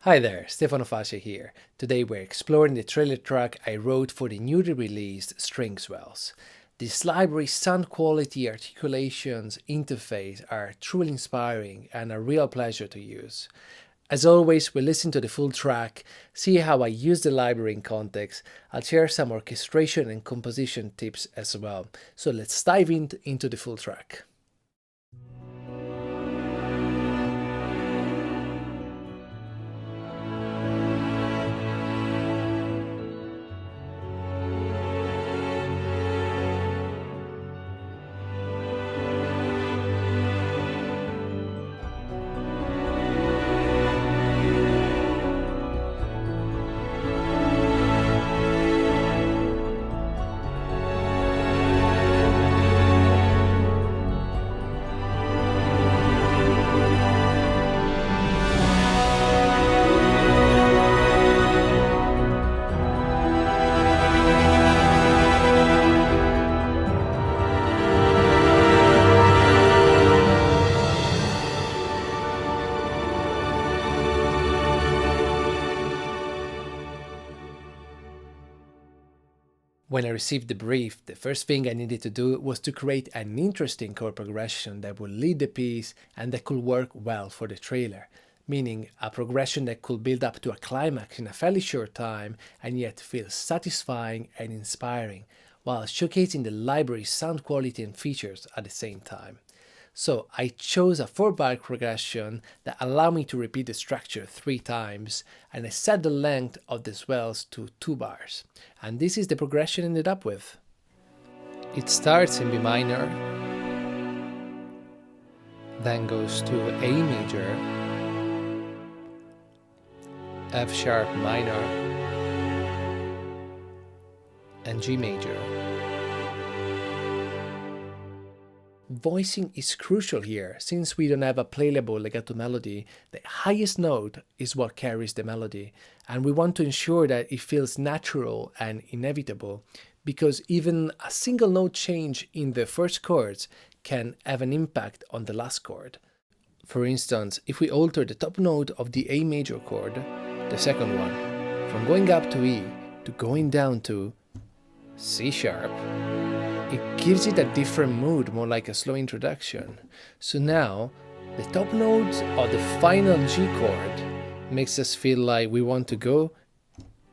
Hi there, Stefano Fascia here. Today we're exploring the trailer track I wrote for the newly released String Swells. This library's sound quality, articulations, interface are truly inspiring and a real pleasure to use. As always, we'll listen to the full track, see how I use the library in context. I'll share some orchestration and composition tips as well. So let's dive into the full track. When I received the brief, the first thing I needed to do was to create an interesting chord progression that would lead the piece and that could work well for the trailer, meaning a progression that could build up to a climax in a fairly short time and yet feel satisfying and inspiring, while showcasing the library's sound quality and features at the same time. So I chose a 4-bar progression that allowed me to repeat the structure 3 times, and I set the length of the swells to 2 bars. And this is the progression I ended up with. It starts in B minor, then goes to A major, F sharp minor, and G major. Voicing is crucial here, since we don't have a playable legato melody. The highest note is what carries the melody, and we want to ensure that it feels natural and inevitable, because even a single note change in the first chords can have an impact on the last chord. For instance, if we alter the top note of the A major chord, the second one, from going up to E to going down to C sharp, it gives it a different mood, more like a slow introduction. So now, the top note of the final G chord makes us feel like we want to go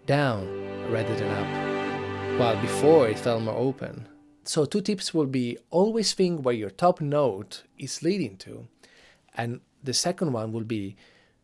down rather than up, while before it felt more open. So 2 tips will be: always think where your top note is leading to, and the second one will be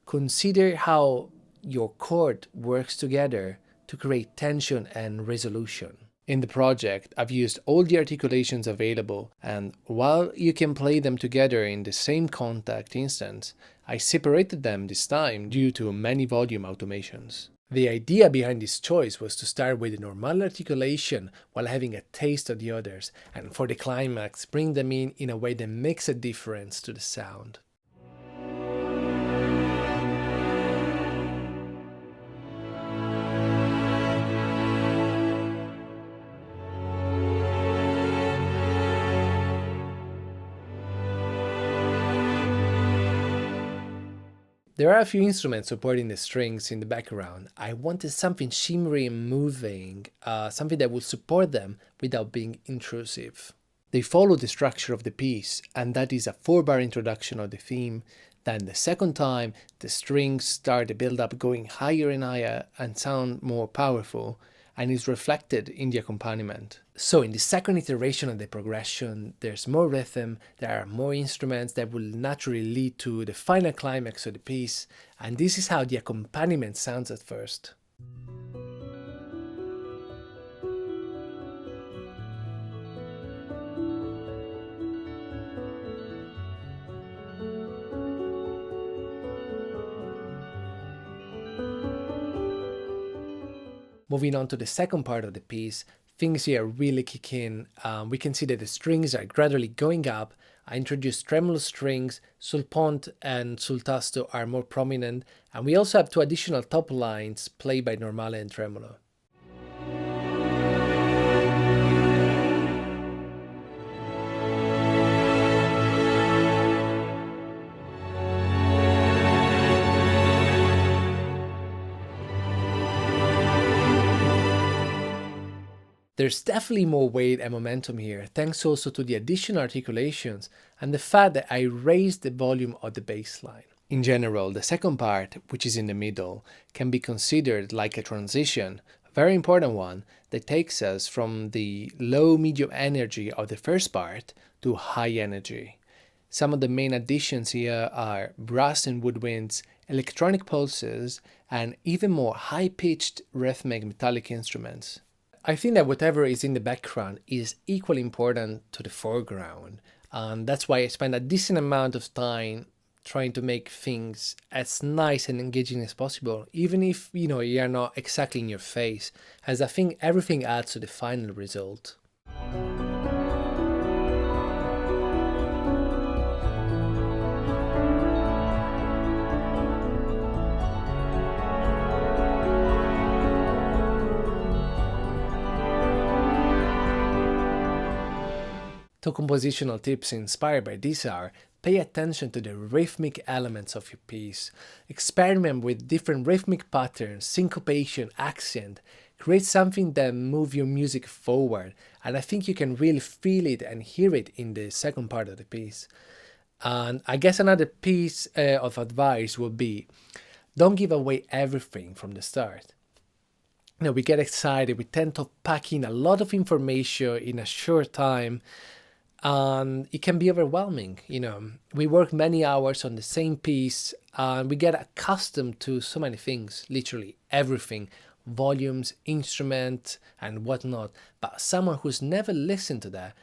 consider how your chord works together to create tension and resolution. In the project, I've used all the articulations available, and while you can play them together in the same Kontakt instance, I separated them this time due to many volume automations. The idea behind this choice was to start with the normal articulation while having a taste of the others, and for the climax, bring them in a way that makes a difference to the sound. There are a few instruments supporting the strings in the background. I wanted something shimmery and moving, something that would support them without being intrusive. They follow the structure of the piece, and that is a 4-bar introduction of the theme. Then the second time, the strings start the build-up going higher and higher and sound more powerful, and is reflected in the accompaniment. So in the second iteration of the progression, there's more rhythm, there are more instruments that will naturally lead to the final climax of the piece, and this is how the accompaniment sounds at first. Moving on to the second part of the piece, things here really kick in. We can see that the strings are gradually going up. I introduced tremolo strings, sul ponte and sul tasto are more prominent, and we also have 2 additional top lines played by normale and tremolo. There's definitely more weight and momentum here, thanks also to the additional articulations and the fact that I raised the volume of the bass line. In general, the second part, which is in the middle, can be considered like a transition, a very important one, that takes us from the low-medium energy of the first part to high energy. Some of the main additions here are brass and woodwinds, electronic pulses, and even more high-pitched rhythmic metallic instruments. I think that whatever is in the background is equally important to the foreground, and that's why I spend a decent amount of time trying to make things as nice and engaging as possible, even if you are not exactly in your face, as I think everything adds to the final result. Two compositional tips inspired by this are: pay attention to the rhythmic elements of your piece, experiment with different rhythmic patterns, syncopation, accent, create something that moves your music forward, and I think you can really feel it and hear it in the second part of the piece. And I guess another piece of advice would be, don't give away everything from the start. We get excited, we tend to pack in a lot of information in a short time, and it can be overwhelming. We work many hours on the same piece and we get accustomed to so many things, literally everything, volumes, instrument and whatnot. But someone who's never listened to that,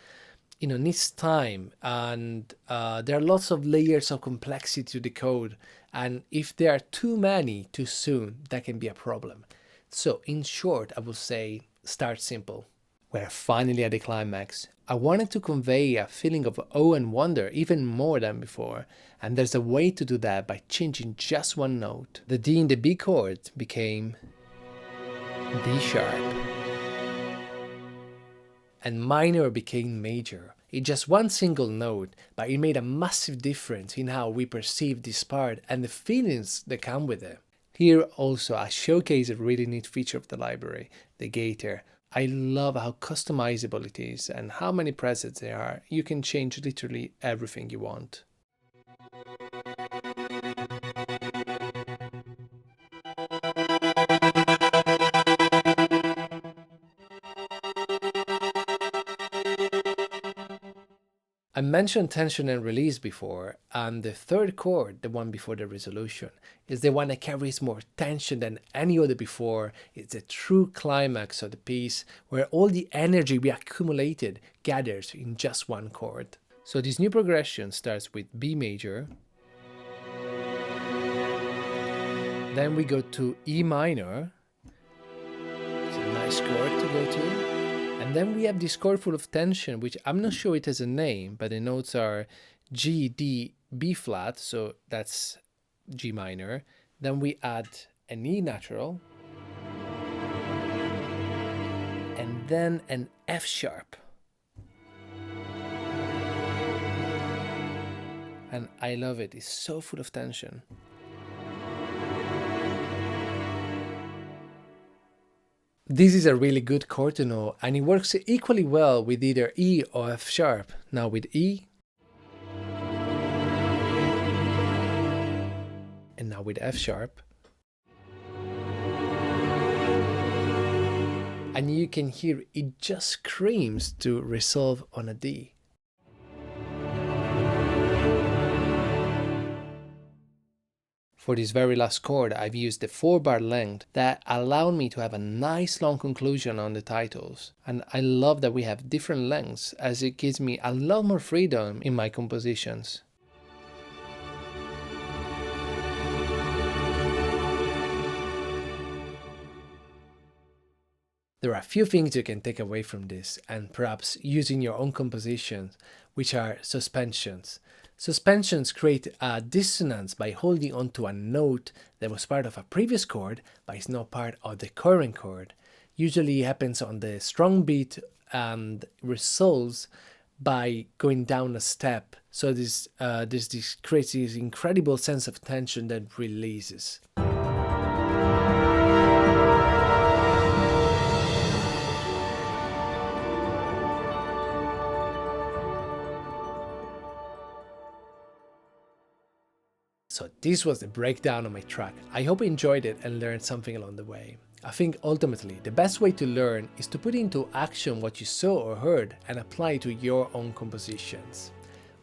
needs time, and there are lots of layers of complexity to the code, and if there are too many too soon, that can be a problem. So in short, I would say start simple. We're finally at the climax. I wanted to convey a feeling of awe and wonder even more than before, and there's a way to do that by changing just one note. The D in the B chord became D sharp, and minor became major. It's just one single note, but it made a massive difference in how we perceive this part and the feelings that come with it. Here also I showcase a really neat feature of the library, the gaiter. I love how customizable it is and how many presets there are. You can change literally everything you want. I mentioned tension and release before, and the third chord, the one before the resolution, is the one that carries more tension than any other before. It's a true climax of the piece where all the energy we accumulated gathers in just one chord. So this new progression starts with B major, then we go to E minor, it's a nice chord to go to. And then we have this chord full of tension, which I'm not sure it has a name, but the notes are G, D, B flat, so that's G minor. Then we add an E natural, and then an F sharp. And I love it, it's so full of tension. This is a really good chord to know, and it works equally well with either E or F sharp. Now with E, and now with F sharp. And you can hear it just screams to resolve on a D. For this very last chord, I've used the 4-bar length that allowed me to have a nice long conclusion on the titles. And I love that we have different lengths, as it gives me a lot more freedom in my compositions. There are a few things you can take away from this and perhaps use in your own compositions, which are suspensions. Suspensions create a dissonance by holding onto a note that was part of a previous chord but is not part of the current chord. Usually it happens on the strong beat and resolves by going down a step. So this creates this incredible sense of tension that releases. So this was the breakdown of my track. I hope you enjoyed it and learned something along the way. I think ultimately the best way to learn is to put into action what you saw or heard and apply it to your own compositions.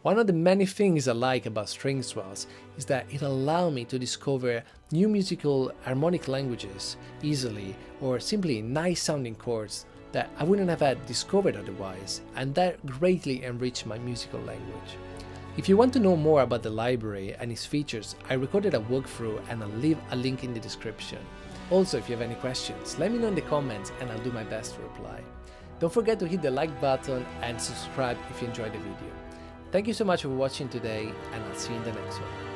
One of the many things I like about String Swells is that it allows me to discover new musical harmonic languages easily, or simply nice sounding chords that I wouldn't have had discovered otherwise, and that greatly enriched my musical language. If you want to know more about the library and its features, I recorded a walkthrough and I'll leave a link in the description. Also, if you have any questions, let me know in the comments and I'll do my best to reply. Don't forget to hit the like button and subscribe if you enjoyed the video. Thank you so much for watching today, and I'll see you in the next one.